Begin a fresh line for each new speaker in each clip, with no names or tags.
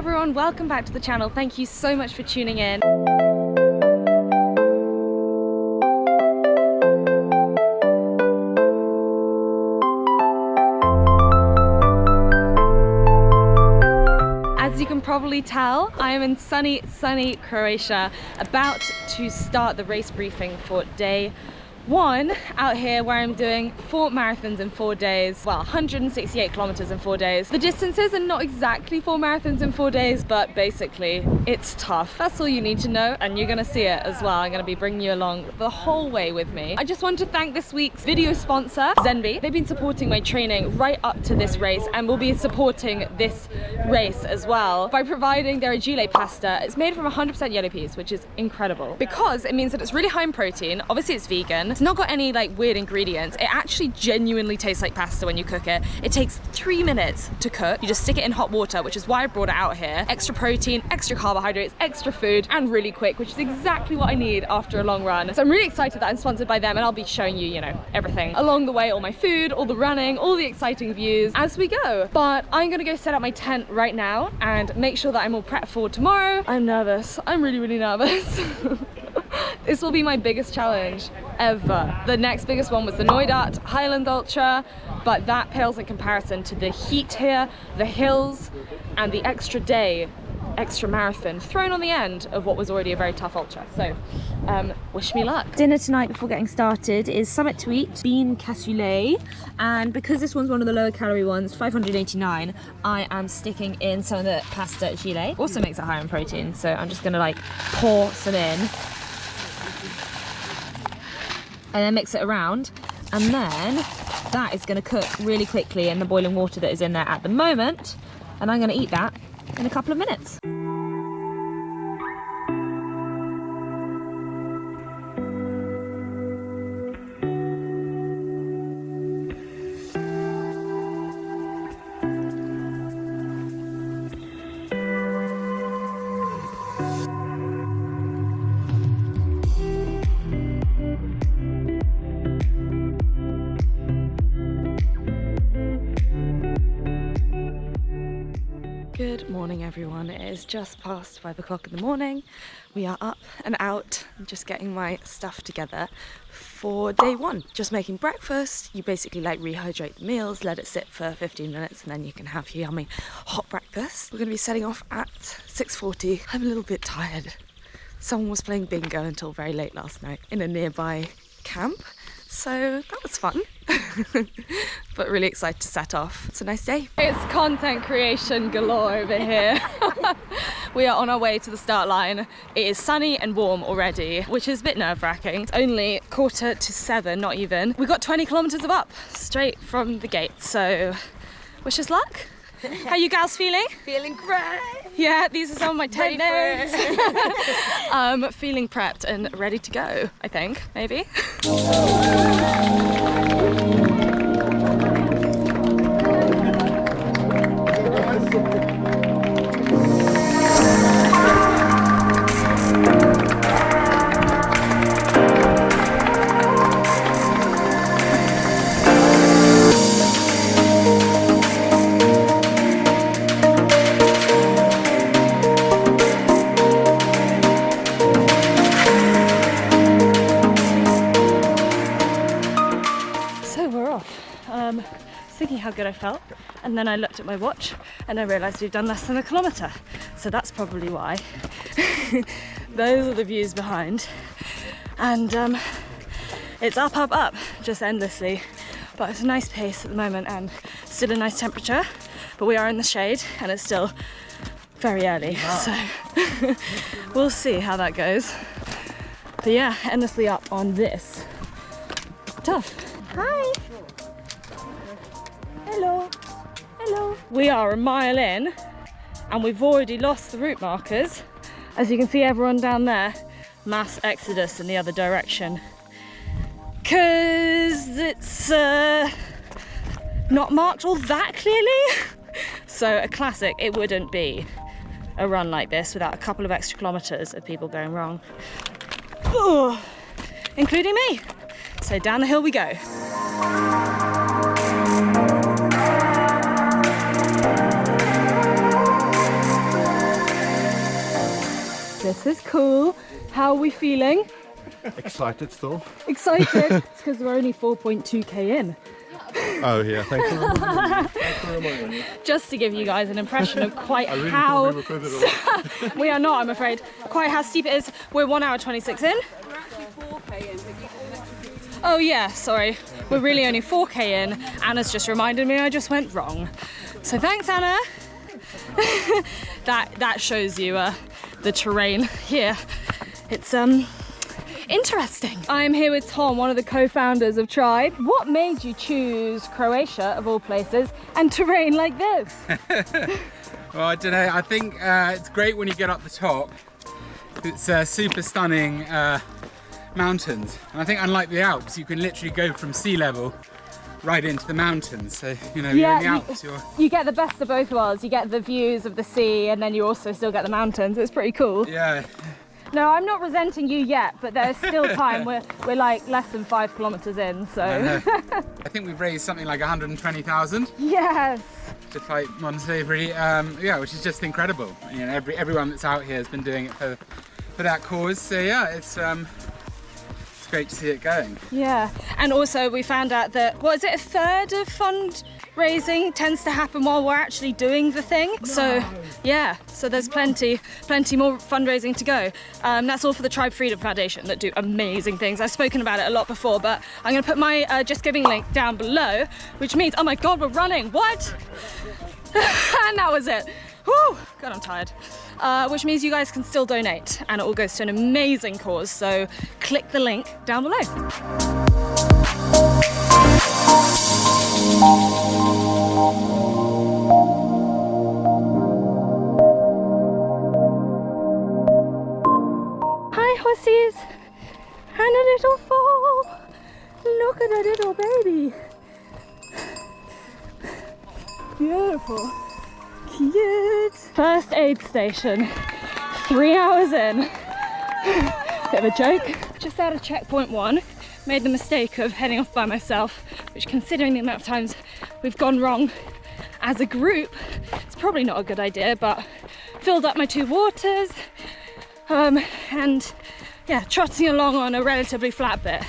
everyone, welcome back to the channel. Thank you so much for tuning in. As you can probably tell, I am in sunny Croatia, about to start the race briefing for day 1 out here, where I'm doing 4 marathons in 4 days. Well, 168 kilometers in 4 days. The distances are not exactly 4 marathons in 4 days, but basically it's tough. That's all you need to know, and you're gonna see it as well. I'm gonna be bringing you along the whole way with me. I just want to thank this week's video sponsor, Zenby. They've been supporting my training right up to this race, and will be supporting this race as well by providing their agile pasta. It's made from 100% yellow peas, which is incredible because it means that it's really high in protein. Obviously it's vegan. It's not got any like weird ingredients. It actually genuinely tastes like pasta when you cook it. It takes 3 minutes to cook. You just stick it in hot water, which is why I brought it out here. Extra protein, extra carbohydrates, extra food, and really quick, which is exactly what I need after a long run. So I'm really excited that I'm sponsored by them, and I'll be showing you, you know, everything along the way, all my food, all the running, all the exciting views as we go. But I'm gonna go set up my tent right now and make sure that I'm all prepped for tomorrow. I'm nervous. I'm really nervous. This will be my biggest challenge ever. The next biggest one was the Neustadt Highland Ultra, but that pales in comparison to the heat here, the hills, and the extra day, extra marathon thrown on the end of what was already a very tough ultra. So wish me luck. Dinner tonight before getting started is Summit to Eat bean cassoulet, and because this one's one of the lower calorie ones, 589, I am sticking in some of the pasta agile. Also makes it higher in protein, so I'm just gonna like pour some in and then mix it around, and then that is going to cook really quickly in the boiling water that is in there at the moment, and I'm going to eat that in a couple of minutes. Good morning everyone, it is just past 5 o'clock in the morning. We are up and out, just getting my stuff together for day 1. Just making breakfast. You basically like rehydrate the meals, let it sit for 15 minutes, and then you can have your yummy hot breakfast. We're going to be setting off at 6:40. I'm a little bit tired. Someone was playing bingo until very late last night in a nearby camp, so that was fun. But really excited to set off. It's a nice day. It's content creation galore over here. We are on our way to the start line. It is sunny and warm already, which is a bit nerve-wracking. It's only 6:45, not even. We got 20 kilometers of up straight from the gate, so wish us luck. How you gals feeling?
Feeling great.
Yeah, these are some of my tent notes. Feeling prepped and ready to go, I think, maybe. Thinking how good I felt, and then I looked at my watch and I realised we've done less than a kilometre, so that's probably why. Those are the views behind, and it's up, just endlessly, but it's a nice pace at the moment and still a nice temperature, but we are in the shade and it's still very early, so we'll see how that goes. But yeah, endlessly up on this. Tough. Hi. Hello. Hello. We are a mile in and we've already lost the route markers. As you can see, everyone down there, mass exodus in the other direction. Cause it's not marked all that clearly. So a classic, it wouldn't be a run like this without a couple of extra kilometers of people going wrong. Ooh, including me. So down the hill we go. This is cool. How are we feeling?
Excited still.
Excited? It's because we're only 4.2k in.
Oh yeah, thanks for reminding me.
Just to give you guys an impression of quite how... We are not, I'm afraid. Quite how steep it is. We're 1 hour 26 in.
We're actually 4k in, but you can attribute.
Oh yeah, sorry. We're really only 4k in. Anna's just reminded me I just went wrong. So thanks, Anna. that shows you the terrain here. It's interesting. I'm here with Tom, one of the co-founders of Tribe. What made you choose Croatia, of all places, and terrain like this?
Well, I don't know. I think it's great when you get up the top. It's super stunning mountains. And I think unlike the Alps, you can literally go from sea level right into the mountains. So, you know, you're in the Alps.
You get the best of both worlds. You get the views of the sea, and then you also still get the mountains. It's pretty cool.
Yeah.
No, I'm not resenting you yet, but there's still time. We're like less than 5 kilometers in, so.
I think we've raised something like 120,000.
Yes.
To fight modern slavery. Yeah, which is just incredible. You know, everyone that's out here has been doing it for that cause. So yeah, it's great to see it going.
Yeah, and also we found out that, what is it, a third of fundraising tends to happen while we're actually doing the thing. No. So yeah, so there's plenty more fundraising to go. That's all for the Tribe Freedom Foundation that do amazing things. I've spoken about it a lot before, but I'm going to put my Just Giving link down below, which means, oh my god, we're running, what? And that was it. Whew, God, I'm tired. Which means you guys can still donate, and it all goes to an amazing cause, so click the link down below. Hi horsies, and a little foal. Look at the little baby. Beautiful. Cute. First aid station, 3 hours in. Bit of a joke. Just out of checkpoint 1, made the mistake of heading off by myself, which, considering the amount of times we've gone wrong as a group, it's probably not a good idea, but filled up my 2 waters, and yeah, trotting along on a relatively flat bit,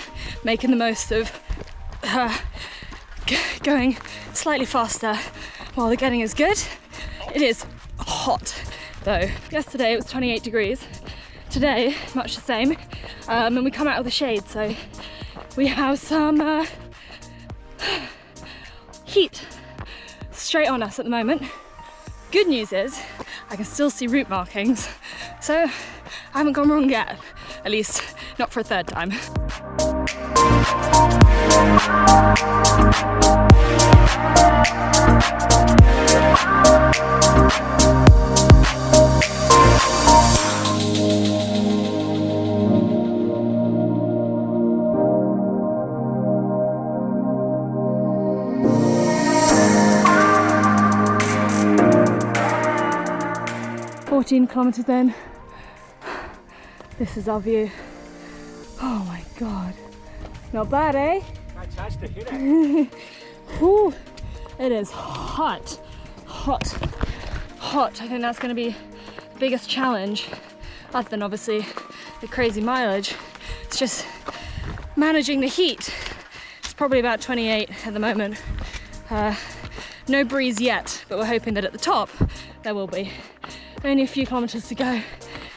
making the most of going slightly faster while the getting is good. It is hot though. Yesterday it was 28 degrees. Today, much the same. And we come out of the shade, so we have some heat straight on us at the moment. Good news is I can still see route markings, so I haven't gone wrong yet. At least not for a third time. Kilometers in. This is our view. Oh my god. Not bad, eh? Ooh, it is hot. Hot. Hot. I think that's going to be the biggest challenge, other than obviously the crazy mileage. It's just managing the heat. It's probably about 28 at the moment. No breeze yet, but we're hoping that at the top there will be. Only a few kilometers to go, and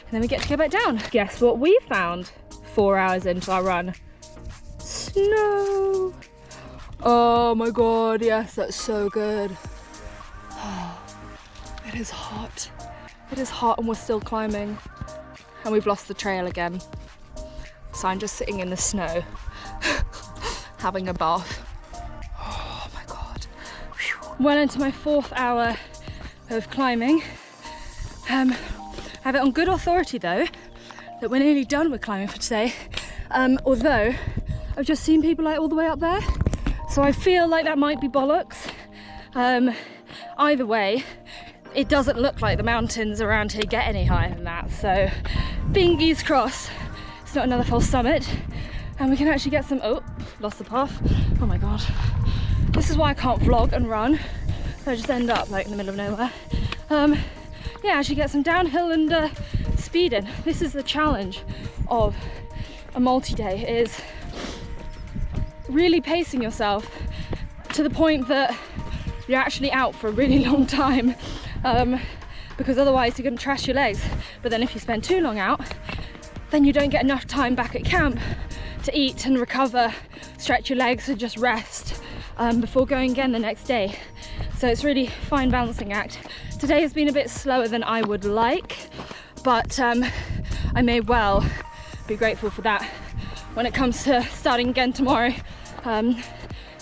then we get to go back down. Guess what we found 4 hours into our run? Snow. Oh my god, yes, that's so good. Oh, it is hot. It is hot, and we're still climbing, and we've lost the trail again. So I'm just sitting in the snow having a bath. Oh my god. Whew. Well into my 4th hour of climbing. I have it on good authority though that we're nearly done with climbing for today, although I've just seen people like all the way up there, so I feel like that might be bollocks. Either way, it doesn't look like the mountains around here get any higher than that, so fingers crossed it's not another false summit and we can actually get some... Oh, lost the path. Oh my god, this is why I can't vlog and run. I just end up like in the middle of nowhere. Yeah, actually get some downhill and speeding. This is the challenge of a multi-day, is really pacing yourself to the point that you're actually out for a really long time, because otherwise you're going to trash your legs. But then if you spend too long out, then you don't get enough time back at camp to eat and recover, stretch your legs and just rest before going again the next day. So it's really fine balancing act. Today has been a bit slower than I would like, but I may well be grateful for that when it comes to starting again tomorrow, because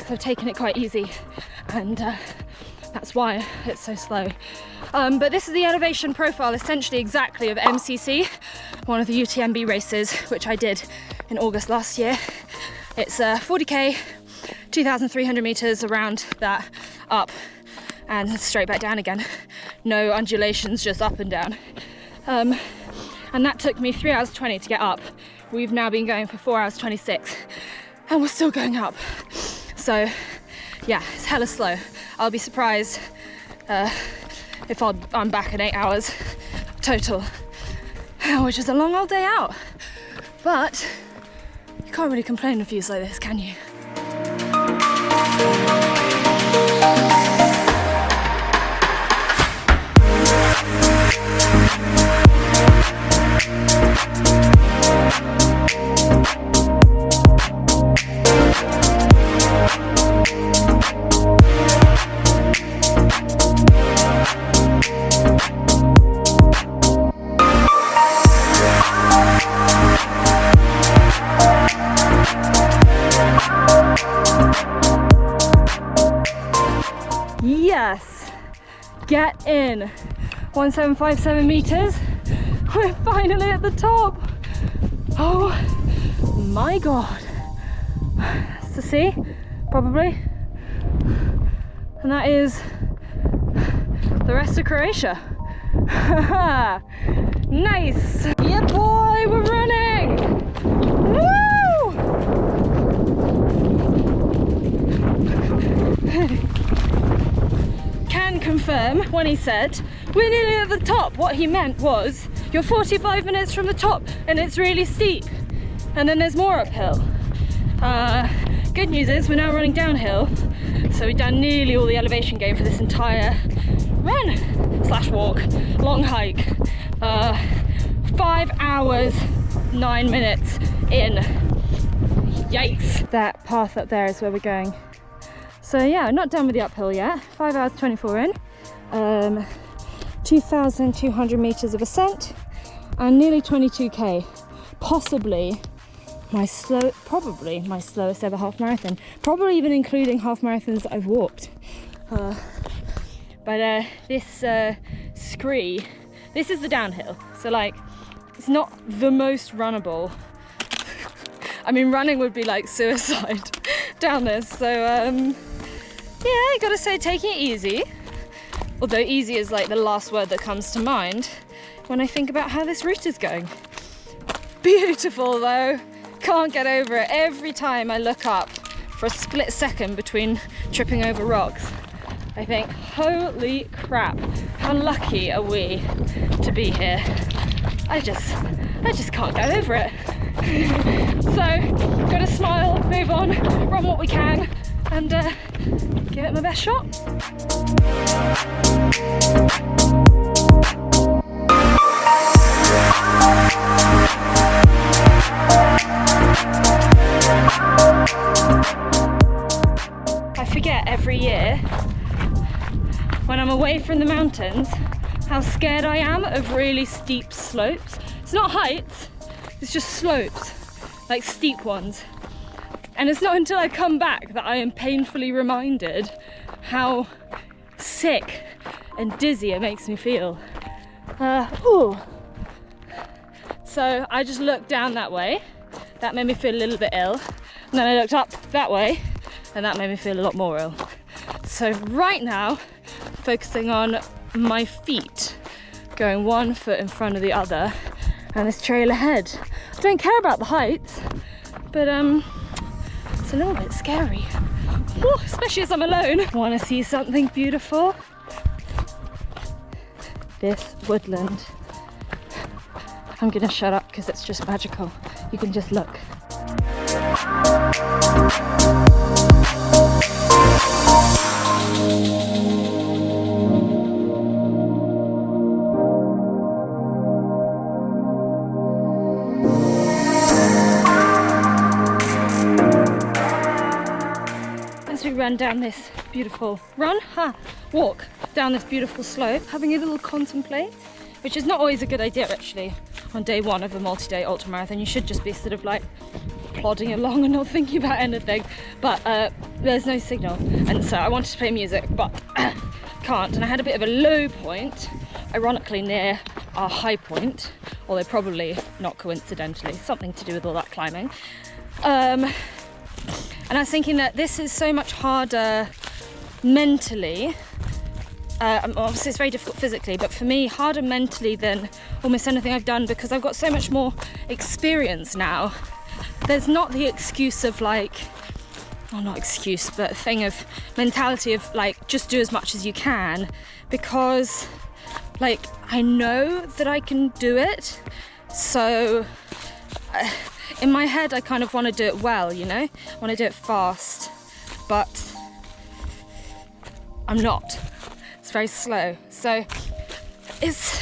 I've taken it quite easy, and that's why it's so slow. But this is the elevation profile essentially exactly of MCC, one of the UTMB races, which I did in August last year. It's 40k, 2,300 meters around that, up and straight back down again. No undulations, just up and down. And that took me 3 hours 20 to get up. We've now been going for 4 hours 26 and we're still going up. So yeah, it's hella slow. I'll be surprised if I'm back in 8 hours total, which is a long old day out. But you can't really complain with views like this, can you? Yes, get in. 1757 meters. We're finally at the top. Oh my god. That's the sea, probably. And that is the rest of Croatia. Nice. Yeah, boy, we're running. Woo! Can confirm when he said we're nearly at the top, what he meant was you're 45 minutes from the top and it's really steep and then there's more uphill. Good news is we're now running downhill, so we've done nearly all the elevation gain for this entire run slash walk, long hike. 5 hours 9 minutes in. Yikes. That path up there is where we're going. So yeah, not done with the uphill yet. 5 hours 24 in, 2,200 meters of ascent and nearly 22k. Probably my slowest ever half marathon. Probably even including half marathons that I've walked. But this scree, this is the downhill. So like, it's not the most runnable. I mean, running would be like suicide down this. So yeah, I gotta say, taking it easy. Although easy is like the last word that comes to mind when I think about how this route is going. Beautiful though, can't get over it. Every time I look up for a split second between tripping over rocks, I think, holy crap, how lucky are we to be here. I just can't get over it. So, gotta smile, move on, run what we can, and give it my best shot. I forget every year when I'm away from the mountains how scared I am of really steep slopes. It's not heights, it's just slopes, like steep ones. And it's not until I come back that I am painfully reminded how sick and dizzy it makes me feel. So I just looked down that way, that made me feel a little bit ill. And then I looked up that way, and that made me feel a lot more ill. So right now, focusing on my feet, going 1 foot in front of the other, and this trail ahead. I don't care about the heights, but it's a little bit scary. Ooh, especially as I'm alone. Want to see something beautiful? This woodland. I'm gonna shut up because it's just magical. You can just look. As we run down this beautiful walk down this beautiful slope, having a little contemplate, which is not always a good idea actually on day one of a multi-day ultramarathon. You should just be sort of like plodding along and not thinking about anything, but there's no signal, and so I wanted to play music but can't, and I had a bit of a low point ironically near our high point, although probably not coincidentally, something to do with all that climbing. And I was thinking that this is so much harder mentally. Obviously it's very difficult physically, but for me harder mentally than almost anything I've done, because I've got so much more experience now. There's not the excuse of like, well, not excuse, but a thing of mentality of like just do as much as you can, because like I know that I can do it, so in my head I kind of want to do it well, you know, I want to do it fast, but I'm not. It's very slow, so it's,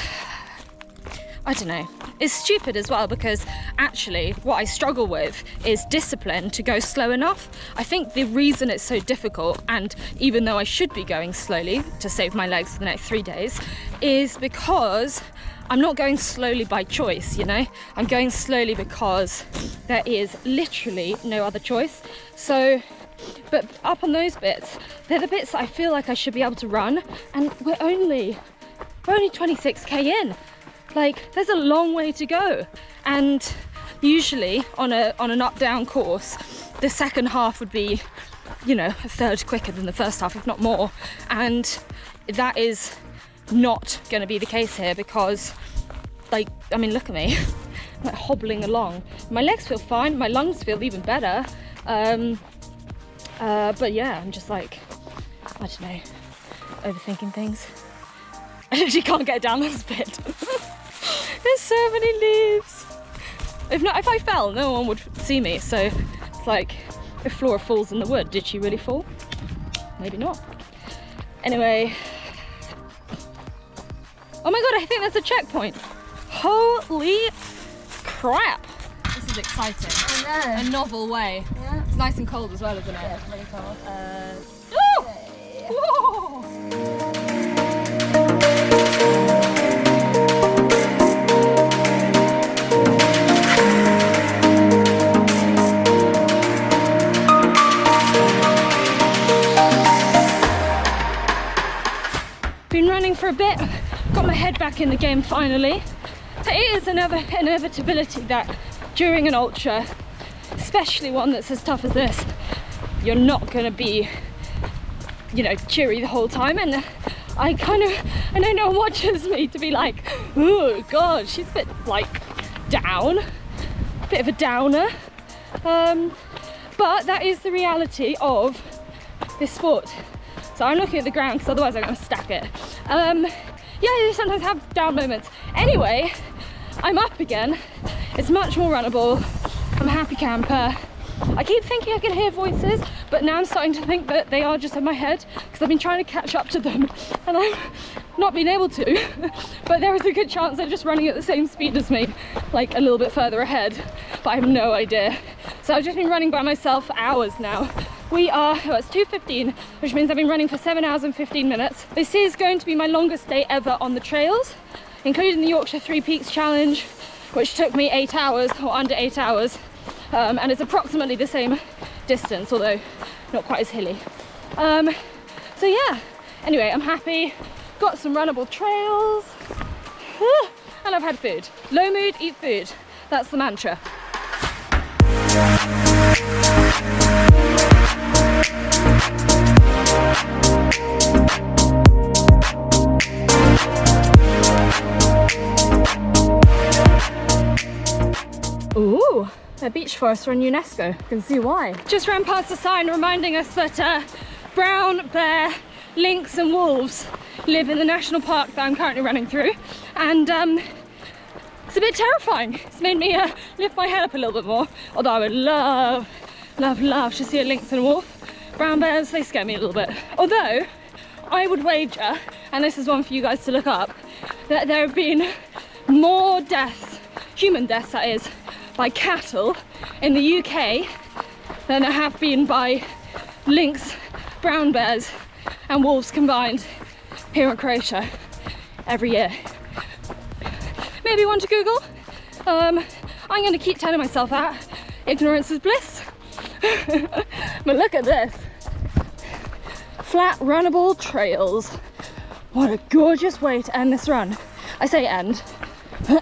I don't know, it's stupid as well, because actually what I struggle with is discipline to go slow enough. I think the reason it's so difficult, and even though I should be going slowly to save my legs for the next 3 days, is because I'm not going slowly by choice, you know? I'm going slowly because there is literally no other choice. So, but up on those bits, they're the bits that I feel like I should be able to run, and we're only 26k in. Like, there's a long way to go. And usually on an up-down course, the second half would be, you know, a third quicker than the first half, if not more. And that is not going to be the case here, because, like, I mean, look at me. I'm like hobbling along. My legs feel fine, my lungs feel even better. But yeah, I'm just like, I don't know, overthinking things. I literally can't get down this bit. There's so many leaves. If I fell, no one would see me. So it's like, if Flora falls in the wood, did she really fall? Maybe not. Anyway. Oh my god, I think that's a checkpoint. Holy crap. This is exciting.
I know.
A novel way.
Yeah.
It's nice and cold as well, isn't it?
Yeah, it's really cold.
Whoa! Been running for a bit, got my head back in the game finally. It is another inevitability that during an ultra, especially one that's as tough as this, you're not going to be, you know, cheery the whole time. And I know no one watches me to be like, oh god, she's a bit like down, a bit of a downer. But that is the reality of this sport. So I'm looking at the ground because otherwise I'm going to stack it. Yeah, you sometimes have down moments. Anyway, I'm up again. It's much more runnable. I'm a happy camper. I keep thinking I can hear voices, but now I'm starting to think that they are just in my head, because I've been trying to catch up to them and I've not been able to. But there is a good chance they're just running at the same speed as me, like a little bit further ahead, but I have no idea. So I've just been running by myself for hours now. We are, well, it's 2:15, which means I've been running for 7 hours and 15 minutes. This is going to be my longest day ever on the trails, including the Yorkshire Three Peaks Challenge, which took me 8 hours, or under 8 hours. And it's approximately the same distance, although not quite as hilly. So yeah, anyway, I'm happy. Got some runnable trails, and I've had food. Low mood, eat food. That's the mantra. Ooh, the beech forests are in UNESCO. You can see why. Just ran past a sign reminding us that brown bear, lynx and wolves live in the national park that I'm currently running through. And It's a bit terrifying. It's made me lift my head up a little bit more. Although I would love, love, love to see a lynx and a wolf. Brown bears, they scare me a little bit. Although, I would wager, and this is one for you guys to look up, that there have been more deaths, human deaths that is, by cattle in the UK than there have been by lynx, brown bears and wolves combined here in Croatia every year. Maybe one to Google. I'm going to keep telling myself that. Ignorance is bliss. But look at this. Flat runnable trails. What a gorgeous way to end this run. I say end. We're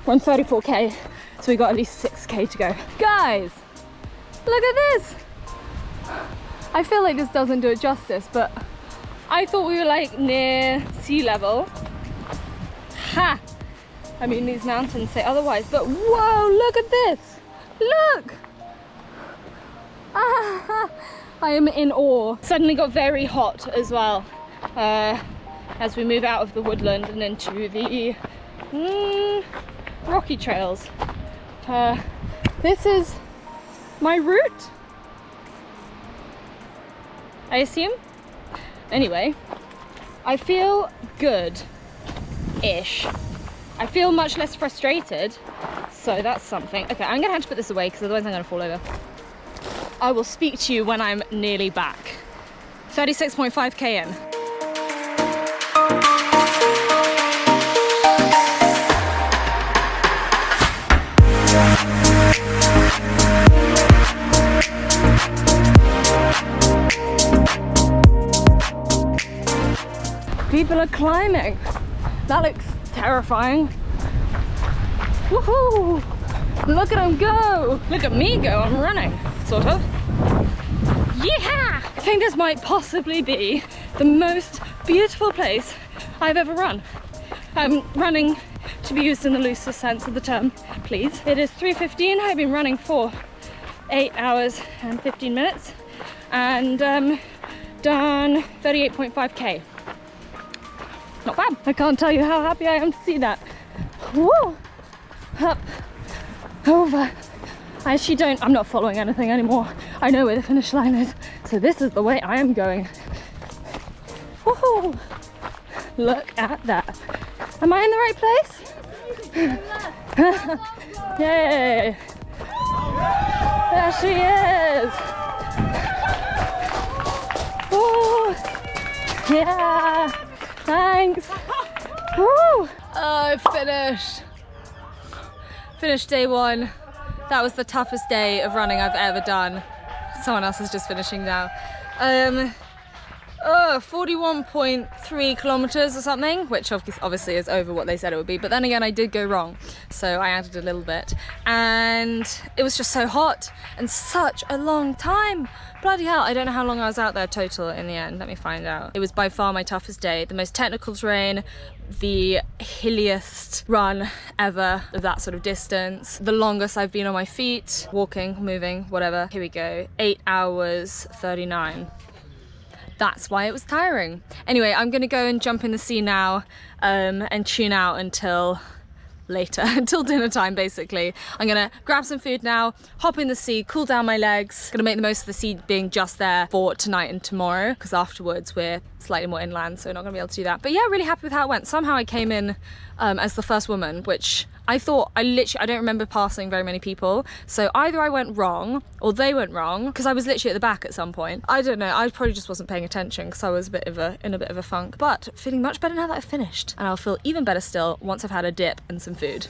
on 34k, so we got at least 6k to go. Guys, look at this. I feel like this doesn't do it justice, but I thought we were like near sea level. Ha! I mean, these mountains say otherwise, but whoa, look at this. Look! Ah, I am in awe. Suddenly got very hot as well as we move out of the woodland and into the rocky trails. This is my route, I assume. Anyway, I feel good-ish. I feel much less frustrated, so that's something. Okay, I'm gonna have to put this away because otherwise I'm gonna fall over. I will speak to you when I'm nearly back. 36.5k in. People are climbing. That looks terrifying. Woohoo! Look at them go! Look at me go, I'm running, sort of. Yeah! I think this might possibly be the most beautiful place I've ever run. I'm running to be used in the loosest sense of the term, please. It is 3:15, I've been running for 8 hours and 15 minutes and done 38.5k. Not bad. I can't tell you how happy I am to see that. Woo! Up, over. I actually I'm not following anything anymore. I know where the finish line is. So this is the way I am going. Woohoo! Look at that. Am I in the right place? Yay! There she is! Woo! Yeah! Thanks! Woo! Oh, I finished day one. That was the toughest day of running I've ever done. Someone else is just finishing now. 41.3 kilometers or something, which obviously is over what they said it would be, but then again I did go wrong, so I added a little bit, and it was just so hot and such a long time. Bloody hell, I don't know how long I was out there total in the end. Let me find out. It was by far my toughest day, the most technical terrain, the hilliest run ever of that sort of distance, the longest I've been on my feet, walking, moving, whatever. Here we go, 8 hours 39. That's why it was tiring. Anyway, I'm gonna go and jump in the sea now and tune out until later, until dinner time basically. I'm gonna grab some food now, hop in the sea, cool down my legs. Gonna make the most of the sea being just there for tonight and tomorrow, because afterwards we're slightly more inland, so we're not gonna be able to do that. But yeah, really happy with how it went. Somehow I came in as the first woman, which I thought, I don't remember passing very many people, so either I went wrong or they went wrong, because I was literally at the back at some point. I don't know, I probably just wasn't paying attention because I was in a bit of a funk, but feeling much better now that I've finished, and I'll feel even better still once I've had a dip and some food.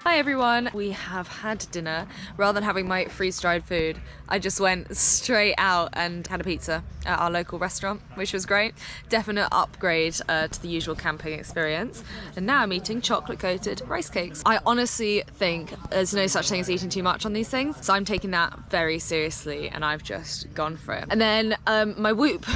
Hi everyone, we have had dinner. Rather than having my freeze-dried food, I just went straight out and had a pizza at our local restaurant, which was great. Definite upgrade to the usual camping experience. And now I'm eating chocolate-coated rice cakes. I honestly think there's no such thing as eating too much on these things, so I'm taking that very seriously and I've just gone for it. And then my Whoop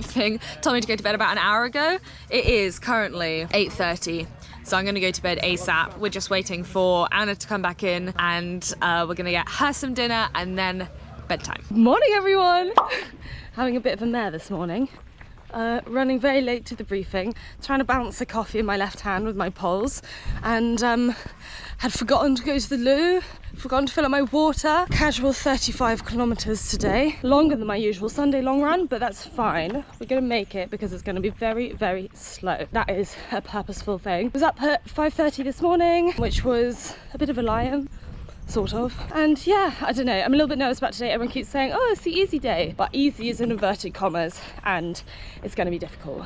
thing told me to go to bed about an hour ago. It is currently 8:30. So I'm gonna go to bed ASAP. We're just waiting for Anna to come back in and we're gonna get her some dinner and then bedtime. Morning everyone! Having a bit of a mare this morning. running very late to the briefing, trying to balance the coffee in my left hand with my poles, and had forgotten to go to the loo, forgotten to fill up my water. Casual 35 kilometers today, longer than my usual Sunday long run, but that's fine. We're gonna make it because it's gonna be very, very slow. That is a purposeful thing. I was up at 5:30 this morning, which was a bit of a lion. Sort of. And yeah, I don't know, I'm a little bit nervous about today. Everyone keeps saying, oh, it's the easy day, but easy is in inverted commas, and it's going to be difficult.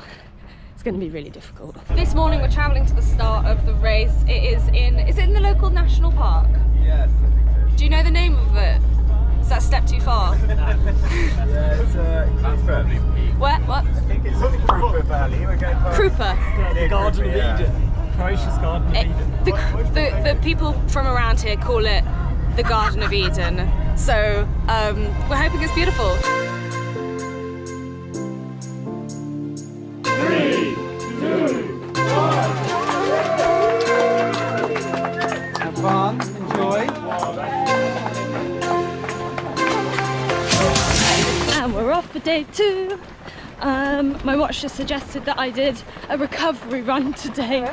It's going to be really difficult. This morning we're travelling to the start of the race. Is it in the local national park?
Yes, I think so.
Do you know the name of it? Is that a step too far?
Yeah, it's Beverley.
What?
I think it's Krupa Valley. We're going past
Krupa.
the Garden of
Eden. Croatia's Garden of Eden.
The people from around here call it the Garden of Eden. So we're hoping it's beautiful.
3, 2, 1.
Have fun, enjoy.
And we're off for day 2. My watch just suggested that I did a recovery run today.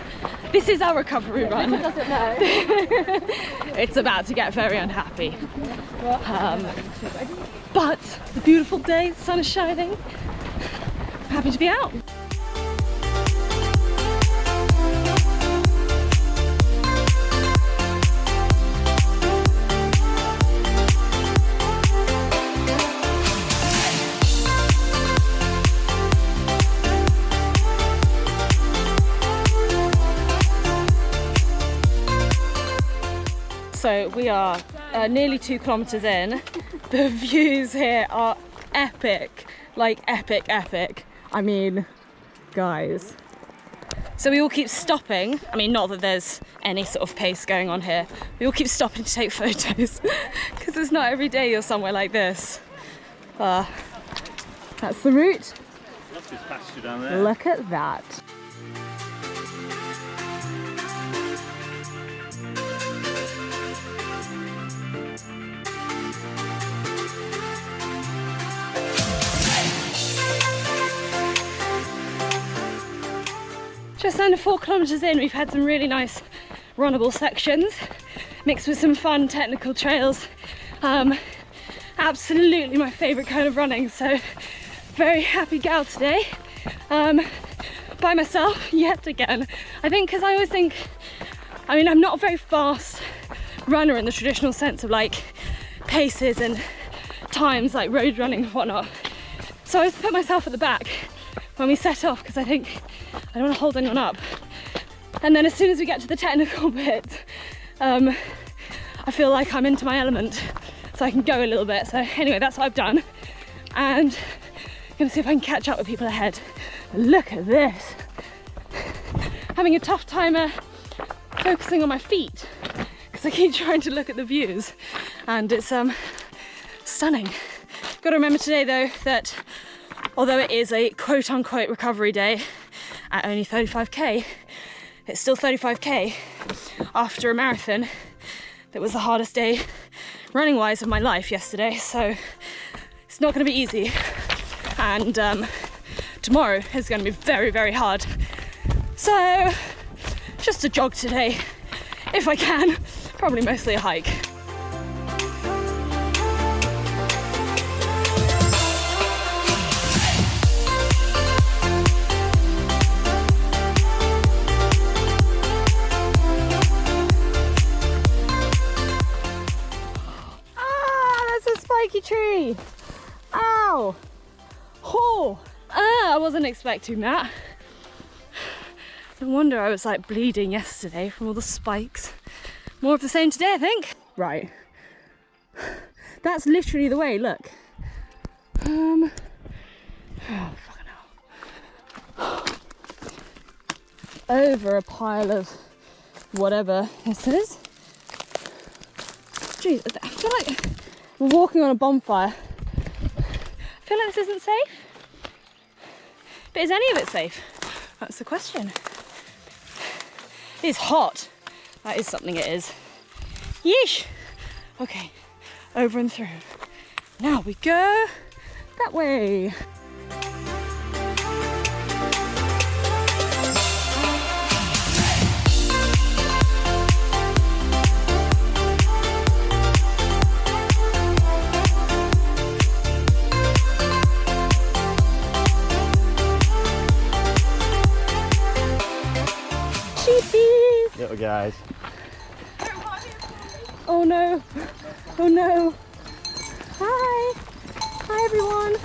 This is our recovery run. Doesn't know. It's about to get very unhappy. But it's a beautiful day, the sun is shining. I'm happy to be out. So we are nearly 2 kilometers in. The views here are epic, like epic, epic. I mean, guys. So we all keep stopping. I mean, not that there's any sort of pace going on here. We all keep stopping to take photos because it's not every day you're somewhere like this. That's the route.
Look at this pasture down there.
Look at that. Just under 4 kilometers in, we've had some really nice runnable sections mixed with some fun technical trails. Absolutely my favorite kind of running, so very happy gal today. By myself yet again. I think because I always think, I mean, I'm not a very fast runner in the traditional sense of like paces and times like road running and whatnot. So I always put myself at the back when we set off because I think I don't want to hold anyone up. And then as soon as we get to the technical bit, I feel like I'm into my element, so I can go a little bit. So anyway, that's what I've done. And I'm gonna see if I can catch up with people ahead. Look at this. Having a tough time focusing on my feet because I keep trying to look at the views, and it's stunning. Got to remember today though that although it is a quote-unquote recovery day at only 35k, it's still 35k after a marathon that was the hardest day running-wise of my life yesterday, so it's not going to be easy. And tomorrow is going to be very, very hard. So just a jog today, if I can, probably mostly a hike. Spiky tree! Ow! Oh! I wasn't expecting that. No wonder I was like bleeding yesterday from all the spikes. More of the same today, I think. Right. That's literally the way, look. Oh, fucking hell. Over a pile of whatever this is. Jeez, I feel like we're walking on a bonfire. I feel like this isn't safe. But is any of it safe? That's the question. It is hot. That is something it is. Yeesh. Okay, over and through. Now we go that way.
guys.
Oh no! Oh no! Hi! Hi everyone!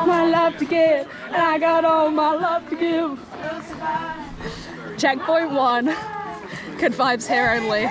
My love to give, and I got all my love to give. Checkpoint 1. Good vibes here only.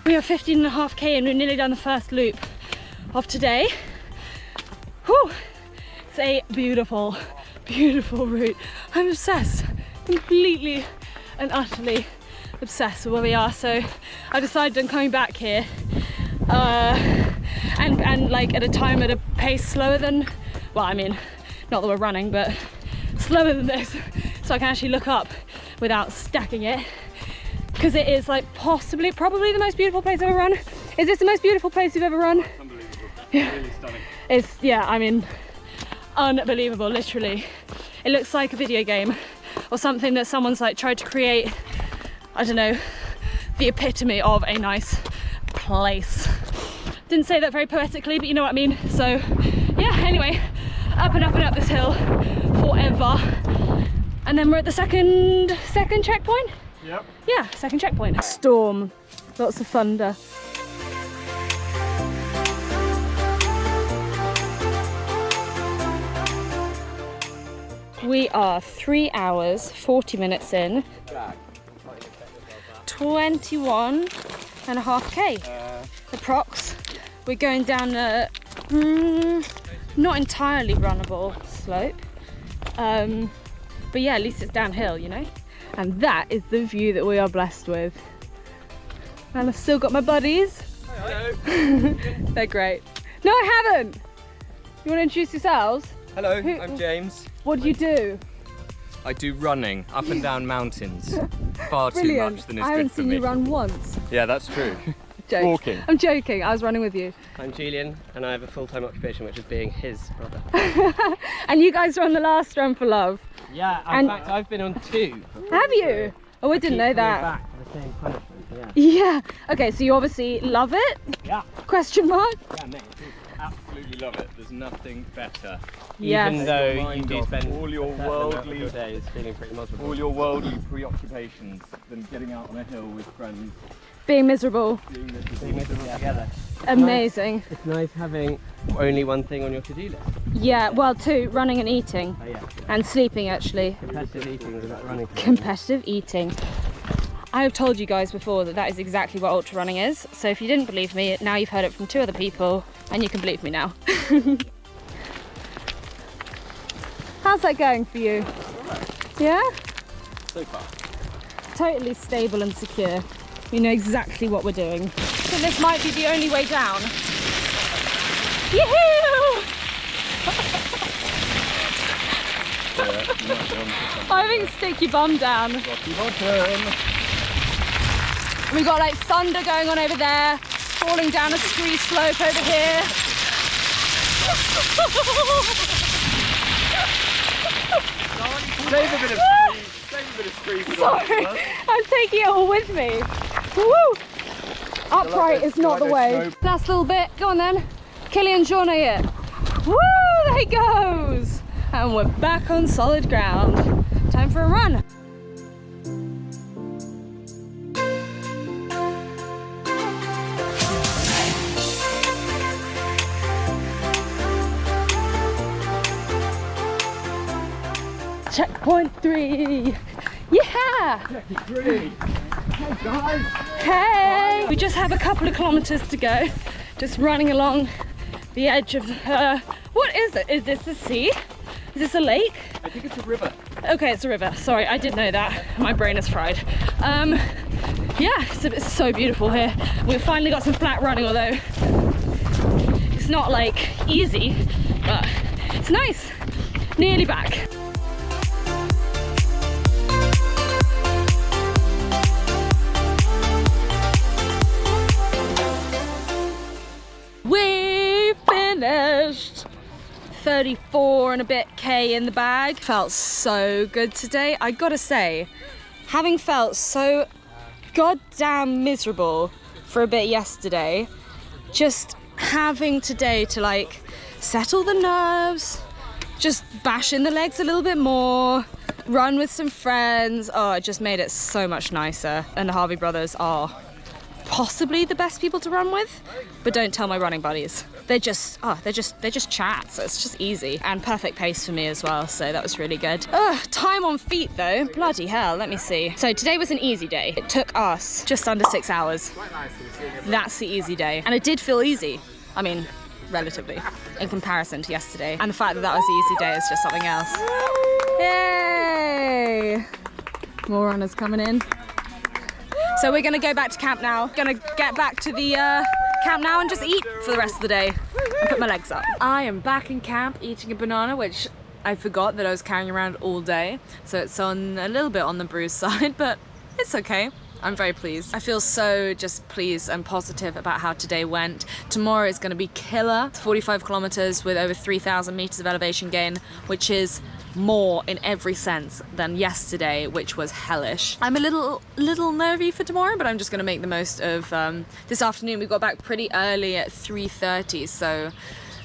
We are 15.5k and we're nearly done the first loop of today. Whew. It's a beautiful, beautiful route. I'm obsessed, completely and utterly obsessed with where we are. So I decided on coming back here and like at a time at a pace slower than, well, I mean, not that we're running, but slower than this, so I can actually look up without stacking it. Because it is like probably the most beautiful place I've ever run. Is this the most beautiful place you've ever run?
Unbelievable.
Yeah.
Really stunning.
It's, yeah, I mean, unbelievable, literally. It looks like a video game or something that someone's like tried to create, I don't know, the epitome of a nice place. Didn't say that very poetically, but you know what I mean. So yeah, anyway, up and up and up this hill forever. And then we're at the second checkpoint.
Yep.
Yeah, second checkpoint. Storm, lots of thunder. We are 3 hours, 40 minutes in. 21.5k approx. We're going down a not entirely runnable slope. But yeah, at least it's downhill, you know? And that is the view that we are blessed with. And I've still got my buddies.
Hello.
They're great. No, I haven't. You want to introduce yourselves?
Hello, I'm James.
What do you do?
I do running up and down mountains. Far too
Brilliant.
much than is
I
good
haven't
for
seen
me.
you run once.
Yeah, that's true.
Joke.
Walking.
I'm joking. I was running with you.
I'm Julian and I have a full-time occupation which is being his brother.
And you guys run the last Run for Love.
Yeah,
And-
in fact I've been on 2.
Have you? Oh, I didn't know that.
Back for the same punishment, yeah.
Yeah. Okay, so you obviously love it?
Yeah.
Question mark?
Yeah, mate.
Absolutely love it. There's nothing better.
Yes.
Even though you
Mind
do
off
spend
all your
a certain amount of
worldly-
your days feeling pretty miserable.
All your worldly preoccupations than getting out on a hill with friends.
Being miserable.
Doing this
Being miserable together.
Amazing.
It's nice having only one thing on your to-do list.
Yeah, well, 2, running and eating.
Oh yeah.
And sleeping, actually.
Competitive eating is about running.
Competitive eating. I have told you guys before that that is exactly what ultra running is. So if you didn't believe me, now you've heard it from 2 other people and you can believe me now. How's that going for you? Yeah?
So far.
Totally stable and secure. We know exactly what we're doing. So this might be the only way down. Yoo-hoo! I think stick your bum down. We've got like thunder going on over there, falling down a scree slope over here.
Save a bit of scream.
Sorry, I'm taking it all with me. Woo! Upright is not the way. Last little bit, go on then. Killian Journey it. Woo! There he goes! And we're back on solid ground. Time for a run. Checkpoint 3. Yeah! Hey! We just have a couple of kilometers to go. Just running along the edge of what is it? Is this a sea? Is this a lake?
I think it's a river.
Okay, it's a river. Sorry, I did know that. My brain is fried. Yeah, it's so beautiful here. We've finally got some flat running, although it's not like easy, but it's nice. Nearly back. We finished. 34 and a bit K in the bag. Felt so good today. I gotta say, having felt so goddamn miserable for a bit yesterday, just having today to like settle the nerves, just bash in the legs a little bit more, run with some friends. Oh, it just made it so much nicer. And the Harvey brothers are possibly the best people to run with, but don't tell my running buddies. They're just chat, so it's just easy and perfect pace for me as well, so that was really good. Time on feet though, bloody hell, let me see. So today was an easy day. It took us just under 6 hours. That's the easy day, and it did feel easy. I mean, relatively, in comparison to yesterday. And the fact that that was the easy day is just something else. Yay! More runners coming in. So we're gonna go back to camp now. Gonna get back to the camp now and just eat for the rest of the day and put my legs up. I am back in camp eating a banana, which I forgot that I was carrying around all day. So it's on a little bit on the bruised side, but it's okay. I'm very pleased. I feel so just pleased and positive about how today went. Tomorrow is going to be killer. It's 45 kilometers with over 3,000 meters of elevation gain, which is more in every sense than yesterday, which was hellish. I'm a little nervy for tomorrow, but I'm just going to make the most of this afternoon. We got back pretty early at 3:30, so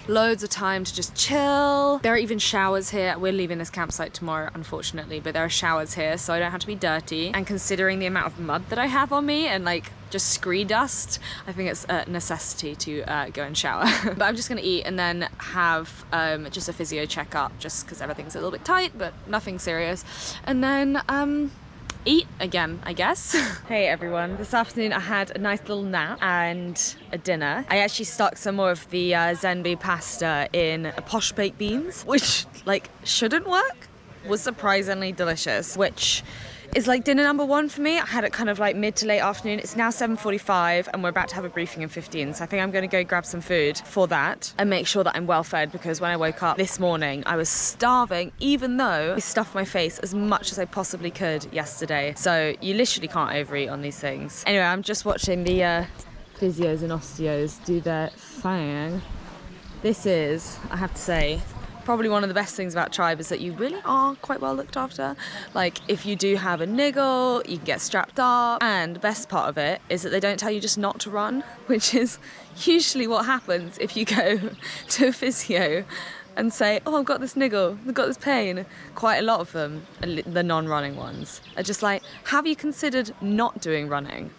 loads of time to just chill. There are even showers here. We're leaving this campsite tomorrow, unfortunately, but there are showers here, so I don't have to be dirty. And considering the amount of mud that I have on me and like just scree dust, I think it's a necessity to go and shower. But I'm just gonna eat and then have just a physio checkup, just because everything's a little bit tight, but nothing serious. And then eat again, I guess. Hey everyone, this afternoon I had a nice little nap and a dinner. I actually stuck some more of the Zenby pasta in posh baked beans, which like shouldn't work, was surprisingly delicious, which is like dinner number one for me. I had it kind of like mid to late afternoon. It's now 7:45 and we're about to have a briefing in 15. So I think I'm gonna go grab some food for that and make sure that I'm well fed, because when I woke up this morning, I was starving, even though I stuffed my face as much as I possibly could yesterday. So you literally can't overeat on these things. Anyway, I'm just watching the physios and osteos do their thing. This is, I have to say, probably one of the best things about Tribe is that you really are quite well looked after. Like if you do have a niggle, you can get strapped up. And the best part of it is that they don't tell you just not to run, which is usually what happens if you go to a physio and say, oh, I've got this niggle, I've got this pain. Quite a lot of them, the non-running ones, are just like, have you considered not doing running?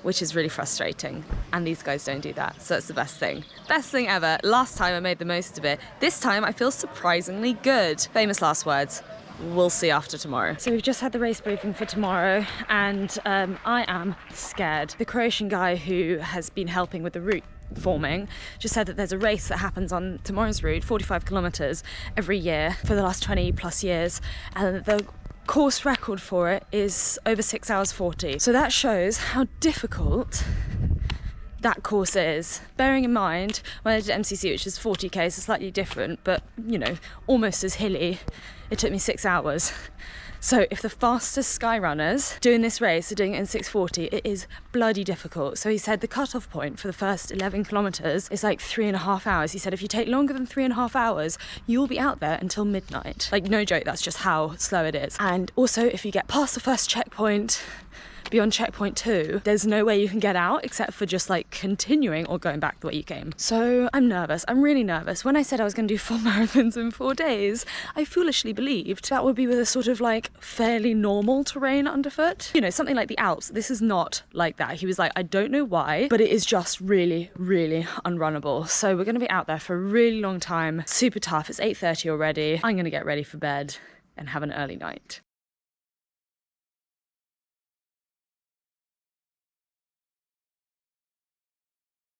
Which is really frustrating, and these guys don't do that, so it's the best thing. Best thing ever. Last time I made the most of it. This time I feel surprisingly good. Famous last words. We'll see after tomorrow. So we've just had the race briefing for tomorrow, and I am scared. The Croatian guy who has been helping with the route forming just said that there's a race that happens on tomorrow's route, 45 kilometers every year for the last 20 plus years, and the course record for it is over 6 hours 40. So that shows how difficult that course is. Bearing in mind, when I did MCC, which is 40k, so slightly different, but you know, almost as hilly, it took me 6 hours. So if the fastest sky runners doing this race are doing it in 6:40, it is bloody difficult. So he said the cutoff point for the first 11 kilometers is like 3.5 hours. He said if you take longer than 3.5 hours, you'll be out there until midnight. Like no joke, that's just how slow it is. And also if you get past the first checkpoint, beyond checkpoint 2, there's no way you can get out except for just like continuing or going back the way you came. So I'm nervous. I'm really nervous. When I said I was going to do 4 marathons in 4 days, I foolishly believed that would be with a sort of like fairly normal terrain underfoot. You know, something like the Alps. This is not like that. He was like, I don't know why, but it is just really, really unrunnable. So we're going to be out there for a really long time. Super tough. It's 8:30 already. I'm going to get ready for bed and have an early night.